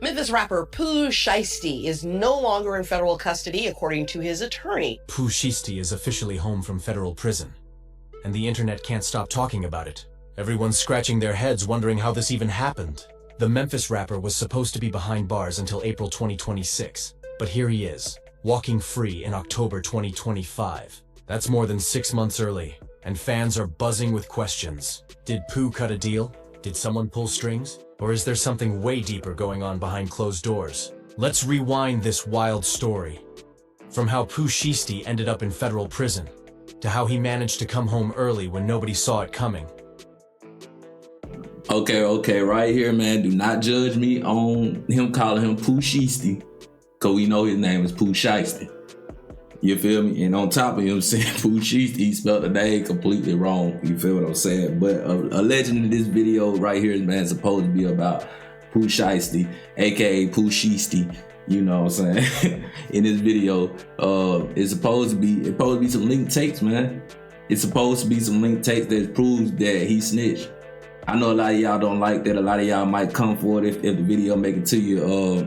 Memphis rapper Pooh Shiesty is no longer in federal custody, according to his attorney. Pooh Shiesty is officially home from federal prison, and the internet can't stop talking about it. Everyone's scratching their heads wondering how this even happened. The Memphis rapper was supposed to be behind bars until April 2026, but here he is, walking free in October 2025. That's more than 6 months early, and fans are buzzing with questions. Did Pooh cut a deal? Did someone pull strings? Or is there something way deeper going on behind closed doors? Let's rewind this wild story. From how Pooh Shiesty ended up in federal prison, to how he managed to come home early when nobody saw it coming. Okay, right here, man. Do not judge me on him calling him Pooh Shiesty, because we know his name is Pooh Shiesty. You feel me? And on top of him saying Pooh Shiesty, he spelled the name completely wrong. You feel what I'm saying? But allegedly this video right here, man, is supposed to be about Pooh Shiesty, aka Pooh Shiesty. You know what I'm saying? In this video, it's supposed to be some linked tapes, man. It's supposed to be some linked tapes that proves that he snitched. I know a lot of y'all don't like that. A lot of y'all might come for it if the video make it to your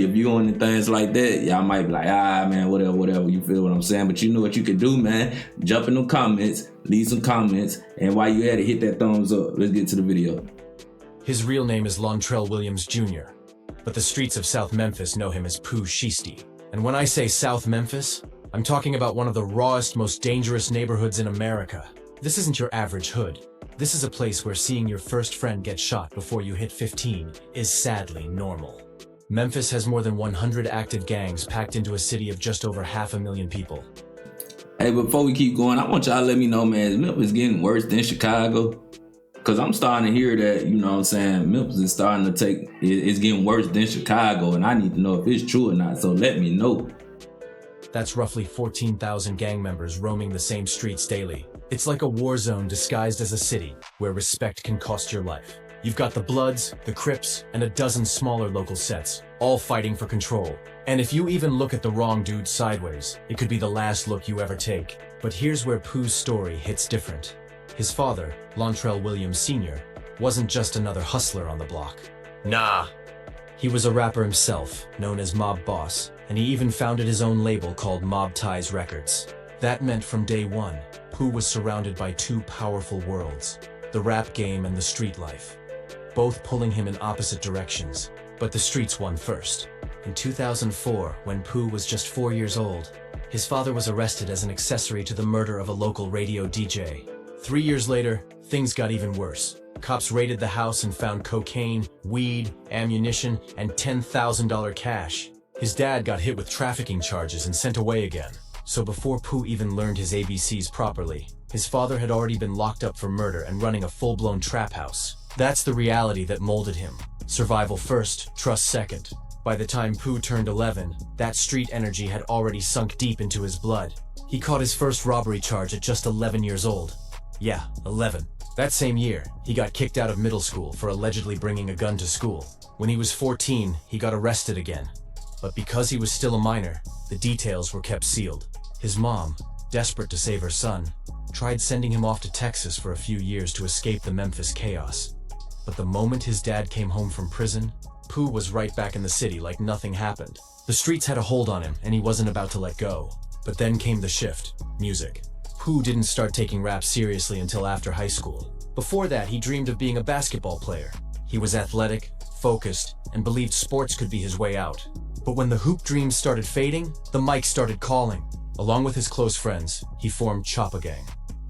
viewing and things like that. Y'all might be like, man, whatever. You feel what I'm saying? But you know what you can do, man? Jump in the comments, leave some comments, and while you at it, hit that thumbs up. Let's get to the video. His real name is Lontrell Williams Jr., but the streets of South Memphis know him as Pooh Shiesty. And when I say South Memphis, I'm talking about one of the rawest, most dangerous neighborhoods in America. This isn't your average hood. This is a place where seeing your first friend get shot before you hit 15 is sadly normal. Memphis has more than 100 active gangs packed into a city of just over 500,000 people. Hey, before we keep going, I want y'all to let me know, man, is Memphis getting worse than Chicago? Because I'm starting to hear that, you know what I'm saying, Memphis is starting to it's getting worse than Chicago, and I need to know if it's true or not, so let me know. That's roughly 14,000 gang members roaming the same streets daily. It's like a war zone disguised as a city, where respect can cost your life. You've got the Bloods, the Crips, and a dozen smaller local sets, all fighting for control. And if you even look at the wrong dude sideways, it could be the last look you ever take. But here's where Pooh's story hits different. His father, Lontrell Williams Sr., wasn't just another hustler on the block. Nah. He was a rapper himself, known as Mob Boss, and he even founded his own label called Mob Ties Records. That meant from day one, Pooh was surrounded by two powerful worlds, the rap game and the street life, both pulling him in opposite directions. But the streets won first. In 2004, when Pooh was just 4 years old, his father was arrested as an accessory to the murder of a local radio DJ. 3 years later, things got even worse. Cops raided the house and found cocaine, weed, ammunition, and $10,000 cash. His dad got hit with trafficking charges and sent away again. So before Pooh even learned his ABCs properly, his father had already been locked up for murder and running a full-blown trap house. That's the reality that molded him. Survival first, trust second. By the time Pooh turned 11, that street energy had already sunk deep into his blood. He caught his first robbery charge at just 11 years old. Yeah, 11. That same year, he got kicked out of middle school for allegedly bringing a gun to school. When he was 14, he got arrested again. But because he was still a minor, the details were kept sealed. His mom, desperate to save her son, tried sending him off to Texas for a few years to escape the Memphis chaos. But the moment his dad came home from prison, Pooh was right back in the city like nothing happened. The streets had a hold on him, and he wasn't about to let go. But then came the shift: music. Pooh didn't start taking rap seriously until after high school. Before that, he dreamed of being a basketball player. He was athletic, focused, and believed sports could be his way out. But when the hoop dreams started fading, the mic started calling. Along with his close friends, he formed Choppa Gang,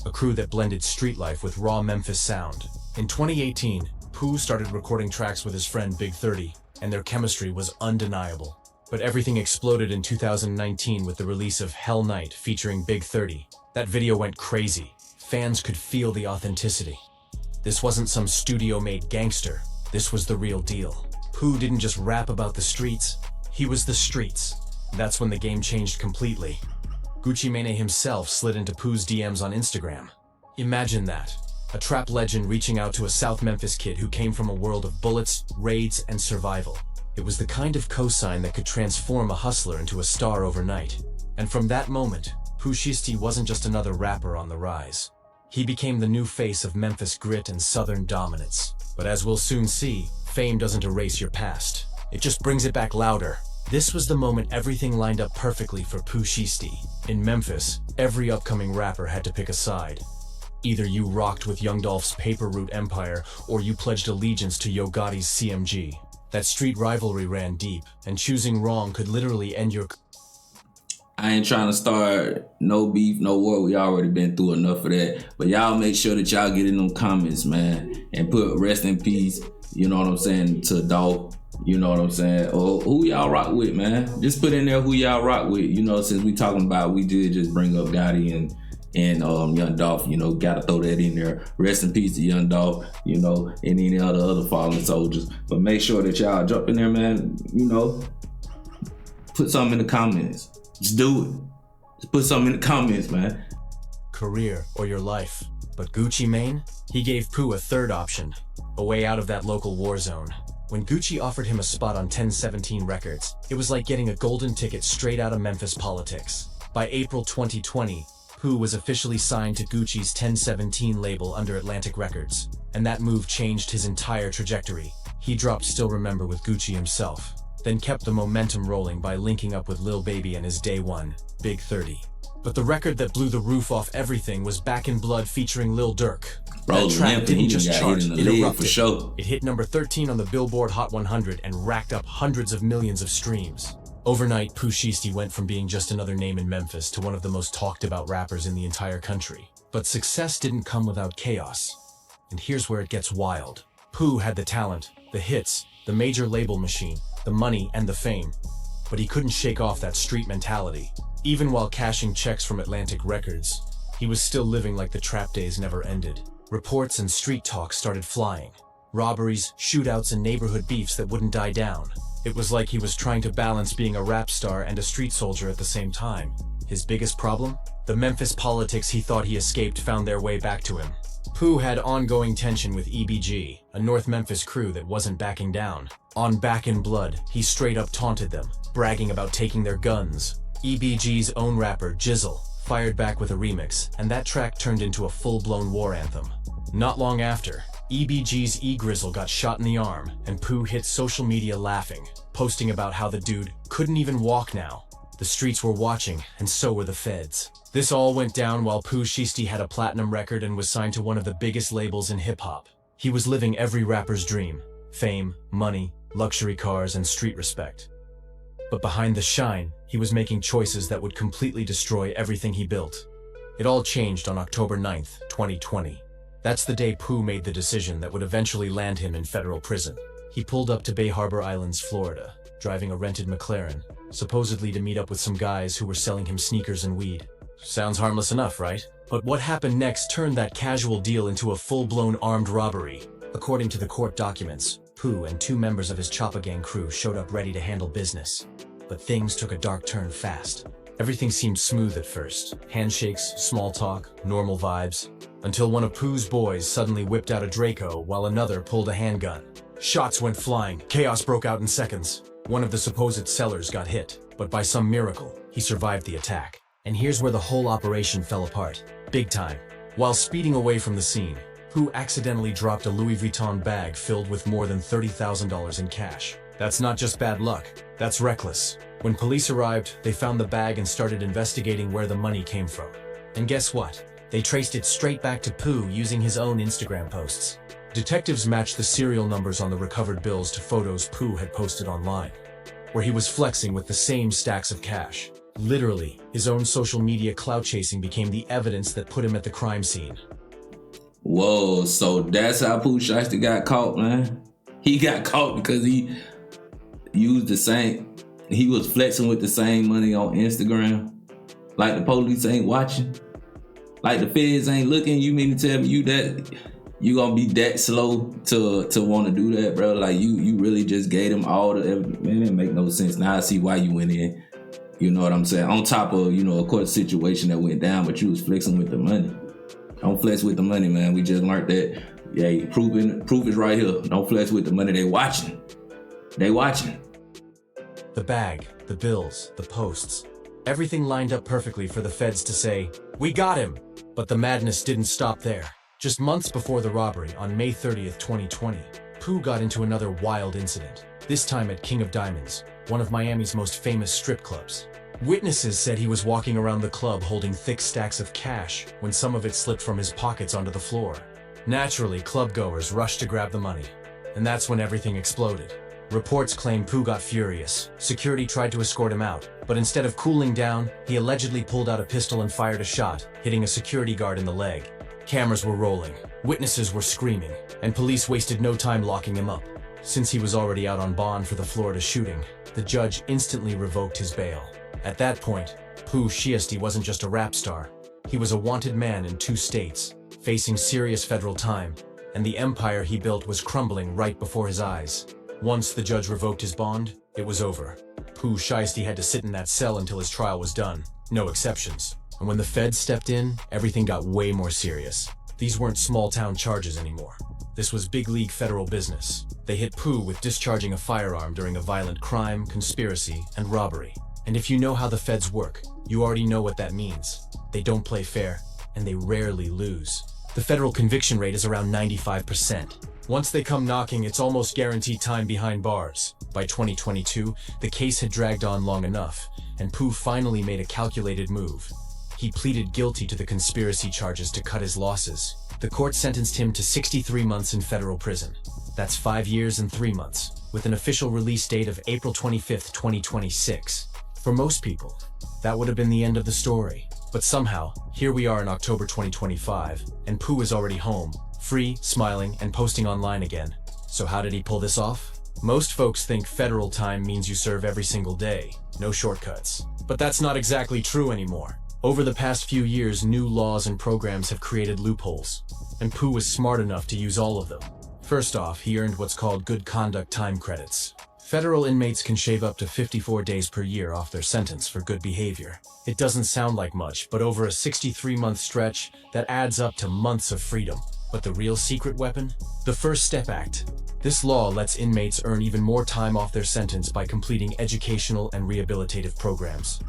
a crew that blended street life with raw Memphis sound. In 2018, Pooh started recording tracks with his friend Big 30, and their chemistry was undeniable. But everything exploded in 2019 with the release of Hell Night featuring Big 30. That video went crazy. Fans could feel the authenticity. This wasn't some studio-made gangster. This was the real deal. Pooh didn't just rap about the streets, he was the streets. That's when the game changed completely. Gucci Mane himself slid into Pooh's DMs on Instagram. Imagine that. A trap legend reaching out to a South Memphis kid who came from a world of bullets, raids, and survival. It was the kind of cosign that could transform a hustler into a star overnight. And from that moment, Pooh Shiesty wasn't just another rapper on the rise. He became the new face of Memphis grit and Southern dominance. But as we'll soon see, fame doesn't erase your past. It just brings it back louder. This was the moment everything lined up perfectly for Pooh Shiesty. In Memphis, every upcoming rapper had to pick a side. Either you rocked with Young Dolph's Paper Route empire, or you pledged allegiance to Yo Gotti's CMG. That street rivalry ran deep, and choosing wrong could literally end your... I ain't trying to start no beef, no war. We already been through enough of that. But y'all make sure that y'all get in them comments, man, and put rest in peace, you know what I'm saying, to Dolph, you know what I'm saying, or who y'all rock with, man. Just put in there who y'all rock with, you know, since we talking about, we did just bring up Gotti and Young Dolph, you know, gotta throw that in there. Rest in peace to Young Dolph, you know, and any other fallen soldiers. But make sure that y'all jump in there, man, you know, put something in the comments. Just do it. Just put something in the comments, man. Career or your life. But Gucci Mane? He gave Pooh a third option, a way out of that local war zone. When Gucci offered him a spot on 1017 Records, it was like getting a golden ticket straight out of Memphis politics. By April 2020, Pooh was officially signed to Gucci's 1017 label under Atlantic Records, and that move changed his entire trajectory. He dropped Still Remember with Gucci himself, then kept the momentum rolling by linking up with Lil Baby and his Day One, Big 30. But the record that blew the roof off everything was Back in Blood featuring Lil Durk. Bro, that track didn't just chart, it erupted. For sure. It hit number 13 on the Billboard Hot 100 and racked up hundreds of millions of streams. Overnight, Pooh Shiesty went from being just another name in Memphis to one of the most talked about rappers in the entire country. But success didn't come without chaos. And here's where it gets wild. Pooh had the talent, the hits, the major label machine, the money, and the fame. But he couldn't shake off that street mentality. Even while cashing checks from Atlantic Records, he was still living like the trap days never ended. Reports and street talk started flying. Robberies, shootouts, and neighborhood beefs that wouldn't die down. It was like he was trying to balance being a rap star and a street soldier at the same time. His biggest problem? The Memphis politics he thought he escaped found their way back to him. Pooh had ongoing tension with EBG, a North Memphis crew that wasn't backing down. On Back in Blood, he straight up taunted them, bragging about taking their guns. EBG's own rapper, Jizzle, fired back with a remix, and that track turned into a full-blown war anthem. Not long after, EBG's E-Grizzle got shot in the arm, and Pooh hit social media laughing, posting about how the dude couldn't even walk now. The streets were watching, and so were the feds. This all went down while Pooh Shiesty had a platinum record and was signed to one of the biggest labels in hip-hop. He was living every rapper's dream: fame, money, luxury cars, and street respect. But behind the shine, he was making choices that would completely destroy everything he built. It all changed on October 9th, 2020. That's the day Pooh made the decision that would eventually land him in federal prison. He pulled up to Bay Harbor Islands, Florida, driving a rented McLaren, supposedly to meet up with some guys who were selling him sneakers and weed. Sounds harmless enough, right? But what happened next turned that casual deal into a full-blown armed robbery. According to the court documents, Pooh and two members of his Choppa Gang crew showed up ready to handle business. But things took a dark turn fast. Everything seemed smooth at first. Handshakes, small talk, normal vibes. Until one of Pooh's boys suddenly whipped out a Draco while another pulled a handgun. Shots went flying. Chaos broke out in seconds. One of the supposed sellers got hit, but by some miracle, he survived the attack. And here's where the whole operation fell apart. Big time. While speeding away from the scene, Pooh accidentally dropped a Louis Vuitton bag filled with more than $30,000 in cash. That's not just bad luck, that's reckless. When police arrived, they found the bag and started investigating where the money came from. And guess what? They traced it straight back to Pooh using his own Instagram posts. Detectives matched the serial numbers on the recovered bills to photos Pooh had posted online, where he was flexing with the same stacks of cash. Literally, his own social media clout chasing became the evidence that put him at the crime scene. Whoa, so that's how Pooh Shiesty got caught, man? He got caught because he used the same, he was flexing with the same money on Instagram. Like the police ain't watching? Like the feds ain't looking? You mean to tell me you gonna be that slow to want to do that, bro? Like you really just gave them all the evidence? Man, it make no sense. Now I see why you went in. You know what I'm saying? On top of, of course, the situation that went down, but you was flexing with the money. Don't flex with the money, man. We just learned that. Yeah, proof is right here. Don't flex with the money. They watching. They watching. The bag, the bills, the posts. Everything lined up perfectly for the feds to say, "We got him!" But the madness didn't stop there. Just months before the robbery, on May 30th, 2020, Pooh got into another wild incident, this time at King of Diamonds, one of Miami's most famous strip clubs. Witnesses said he was walking around the club holding thick stacks of cash when some of it slipped from his pockets onto the floor. Naturally, club-goers rushed to grab the money, and that's when everything exploded. Reports claim Pooh got furious. Security tried to escort him out, but instead of cooling down, he allegedly pulled out a pistol and fired a shot, hitting a security guard in the leg. Cameras were rolling, witnesses were screaming, and police wasted no time locking him up. Since he was already out on bond for the Florida shooting, the judge instantly revoked his bail. At that point, Pooh Shiesty wasn't just a rap star. He was a wanted man in 2 states, facing serious federal time, and the empire he built was crumbling right before his eyes. Once the judge revoked his bond, it was over. Pooh Shiesty had to sit in that cell until his trial was done. No exceptions. And when the feds stepped in, everything got way more serious. These weren't small-town charges anymore. This was big-league federal business. They hit Pooh with discharging a firearm during a violent crime, conspiracy, and robbery. And if you know how the feds work, you already know what that means. They don't play fair, and they rarely lose. The federal conviction rate is around 95%. Once they come knocking, it's almost guaranteed time behind bars. By 2022, the case had dragged on long enough, and Pooh finally made a calculated move. He pleaded guilty to the conspiracy charges to cut his losses. The court sentenced him to 63 months in federal prison. That's 5 years and 3 months, with an official release date of April 25, 2026. For most people, that would have been the end of the story. But somehow, here we are in October 2025, and Pooh is already home, free, smiling, and posting online again. So how did he pull this off? Most folks think federal time means you serve every single day, no shortcuts. But that's not exactly true anymore. Over the past few years, new laws and programs have created loopholes, and Pooh was smart enough to use all of them. First off, he earned what's called good conduct time credits. Federal inmates can shave up to 54 days per year off their sentence for good behavior. It doesn't sound like much, but over a 63-month stretch, that adds up to months of freedom. But the real secret weapon? The First Step Act. This law lets inmates earn even more time off their sentence by completing educational and rehabilitative programs.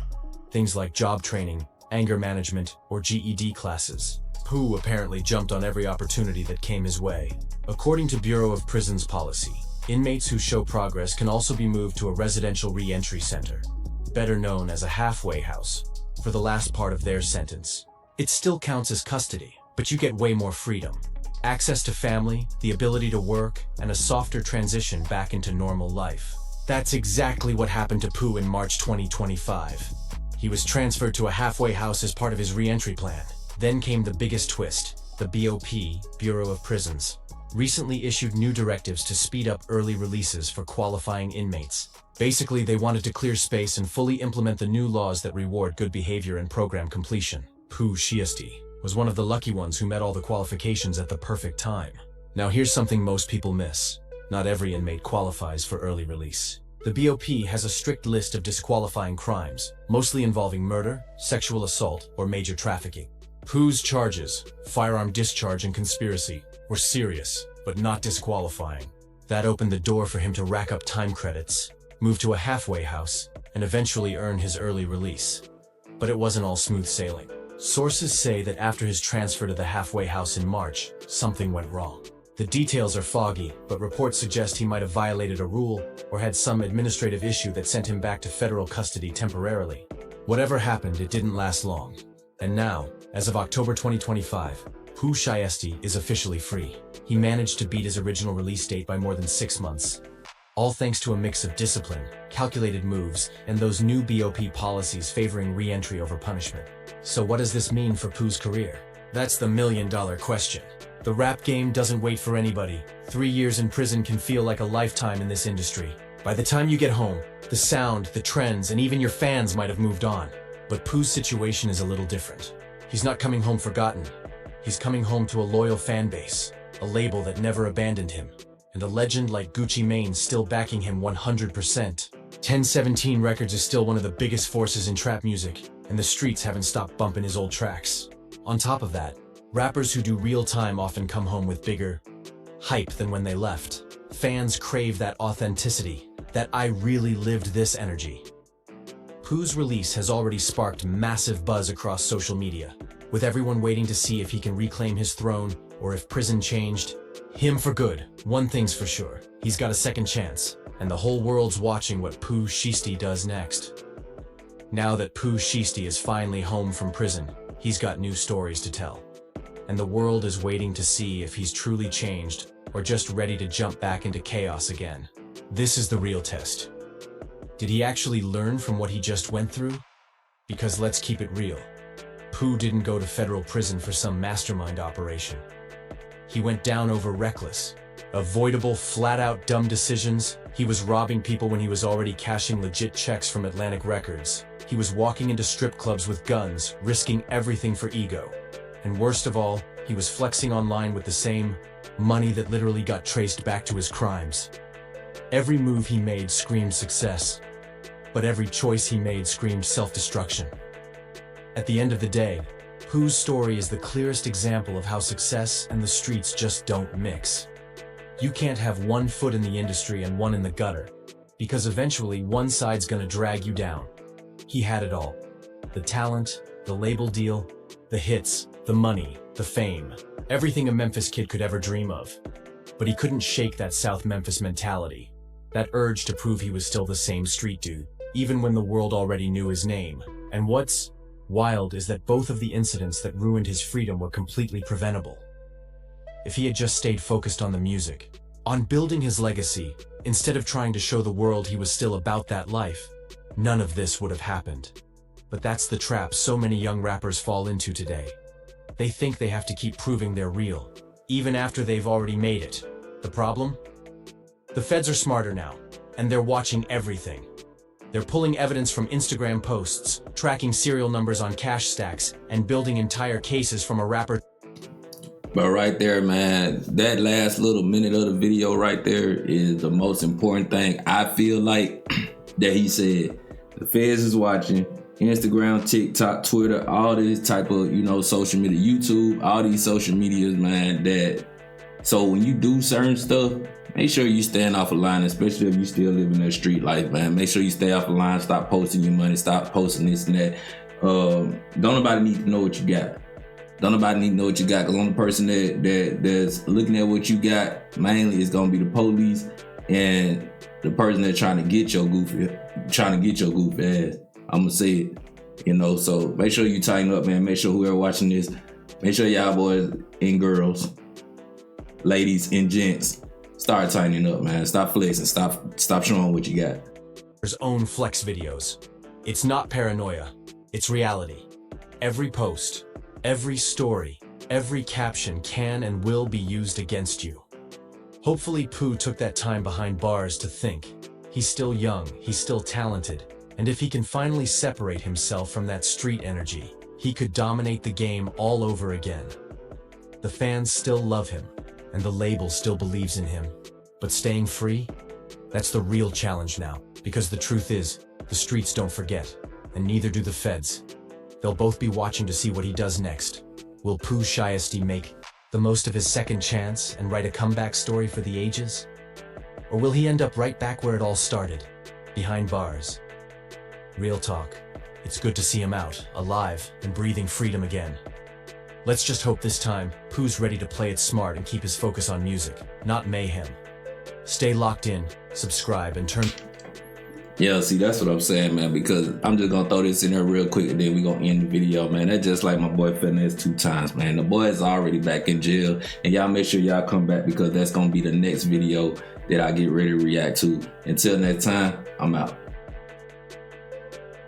Things like job training, anger management, or GED classes. Pooh apparently jumped on every opportunity that came his way. According to Bureau of Prisons policy, inmates who show progress can also be moved to a residential re-entry center, better known as a halfway house, for the last part of their sentence. It still counts as custody, but you get way more freedom. Access to family, the ability to work, and a softer transition back into normal life. That's exactly what happened to Pooh in March 2025. He was transferred to a halfway house as part of his re-entry plan. Then came the biggest twist. The BOP, Bureau of Prisons, recently issued new directives to speed up early releases for qualifying inmates. Basically, they wanted to clear space and fully implement the new laws that reward good behavior and program completion. Pooh Shiesty was one of the lucky ones who met all the qualifications at the perfect time. Now here's something most people miss. Not every inmate qualifies for early release. The BOP has a strict list of disqualifying crimes, mostly involving murder, sexual assault, or major trafficking. Pooh's charges, firearm discharge and conspiracy, were serious, but not disqualifying. That opened the door for him to rack up time credits, move to a halfway house, and eventually earn his early release. But it wasn't all smooth sailing. Sources say that after his transfer to the halfway house in March, something went wrong. The details are foggy, but reports suggest he might have violated a rule or had some administrative issue that sent him back to federal custody temporarily. Whatever happened, it didn't last long. And now, as of October 2025, Pooh Shiesty is officially free. He managed to beat his original release date by more than 6 months. All thanks to a mix of discipline, calculated moves, and those new BOP policies favoring re-entry over punishment. So what does this mean for Pooh's career? That's the million-dollar question. The rap game doesn't wait for anybody. 3 years in prison can feel like a lifetime in this industry. By the time you get home, the sound, the trends, and even your fans might have moved on. But Pooh's situation is a little different. He's not coming home forgotten. He's coming home to a loyal fan base, a label that never abandoned him, and a legend like Gucci Mane still backing him 100%. 1017 Records is still one of the biggest forces in trap music, and the streets haven't stopped bumping his old tracks. On top of that, rappers who do real time often come home with bigger hype than when they left. Fans crave that authenticity, that I really lived this energy. Pooh's release has already sparked massive buzz across social media, with everyone waiting to see if he can reclaim his throne or if prison changed Him for good. One thing's for sure. He's got a second chance, and the whole world's watching what Pooh Shiesty does next. Now that Pooh Shiesty is finally home from prison, he's got new stories to tell. And the world is waiting to see if he's truly changed or just ready to jump back into chaos again. This is the real test. Did he actually learn from what he just went through? Because let's keep it real. Pooh didn't go to federal prison for some mastermind operation. He went down over reckless, avoidable, flat-out dumb decisions. He was robbing people when he was already cashing legit checks from Atlantic Records. He was walking into strip clubs with guns, risking everything for ego. And worst of all, he was flexing online with the same money that literally got traced back to his crimes. Every move he made screamed success, but every choice he made screamed self-destruction. At the end of the day, Pooh's story is the clearest example of how success and the streets just don't mix. You can't have one foot in the industry and one in the gutter, because eventually one side's gonna drag you down. He had it all. The talent, the label deal, the hits, the money, the fame, everything a Memphis kid could ever dream of. But he couldn't shake that South Memphis mentality, that urge to prove he was still the same street dude, even when the world already knew his name. And what's wild is that both of the incidents that ruined his freedom were completely preventable. If he had just stayed focused on the music, on building his legacy, instead of trying to show the world he was still about that life, none of this would have happened. But that's the trap so many young rappers fall into today. They think they have to keep proving they're real, even after they've already made it. The problem? The feds are smarter now, and they're watching everything. They're pulling evidence from Instagram posts, tracking serial numbers on cash stacks, and building entire cases from a rapper. But right there, man, that last little minute of the video right there is the most important thing. I feel like that he said, the feds is watching, Instagram, TikTok, Twitter, all this type of, social media, YouTube, all these social medias, man, so when you do certain stuff, make sure you stand off the line, especially if you still living that street life, man. Make sure you stay off the line, stop posting your money, stop posting this and that. Don't nobody need to know what you got. Don't nobody need to know what you got, because the only person that's looking at what you got mainly is gonna be the police and the person that's trying to get your goofy ass. I'm gonna say it, so make sure you tighten up, man. Make sure whoever watching this, make sure y'all boys and girls, ladies and gents, start tightening up, man. Stop flexing, stop showing what you got. His own flex videos. It's not paranoia, it's reality. Every post, every story, every caption can and will be used against you. Hopefully Pooh took that time behind bars to think. He's still young, he's still talented, and if he can finally separate himself from that street energy, he could dominate the game all over again. The fans still love him, and the label still believes in him. But staying free? That's the real challenge now, because the truth is, the streets don't forget, and neither do the feds. They'll both be watching to see what he does next. Will Pooh Shiesty make the most of his second chance and write a comeback story for the ages? Or will he end up right back where it all started, behind bars? Real talk. It's good to see him out, alive, and breathing freedom again. Let's just hope this time, Pooh's ready to play it smart and keep his focus on music, not mayhem. Stay locked in, subscribe, and turn... Yeah, see, that's what I'm saying, man, because I'm just gonna throw this in there real quick and then we gonna end the video, man. That's just like my boy Finesse 2 times, man. The boy is already back in jail, and y'all make sure y'all come back, because that's gonna be the next video that I get ready to react to. Until next time, I'm out.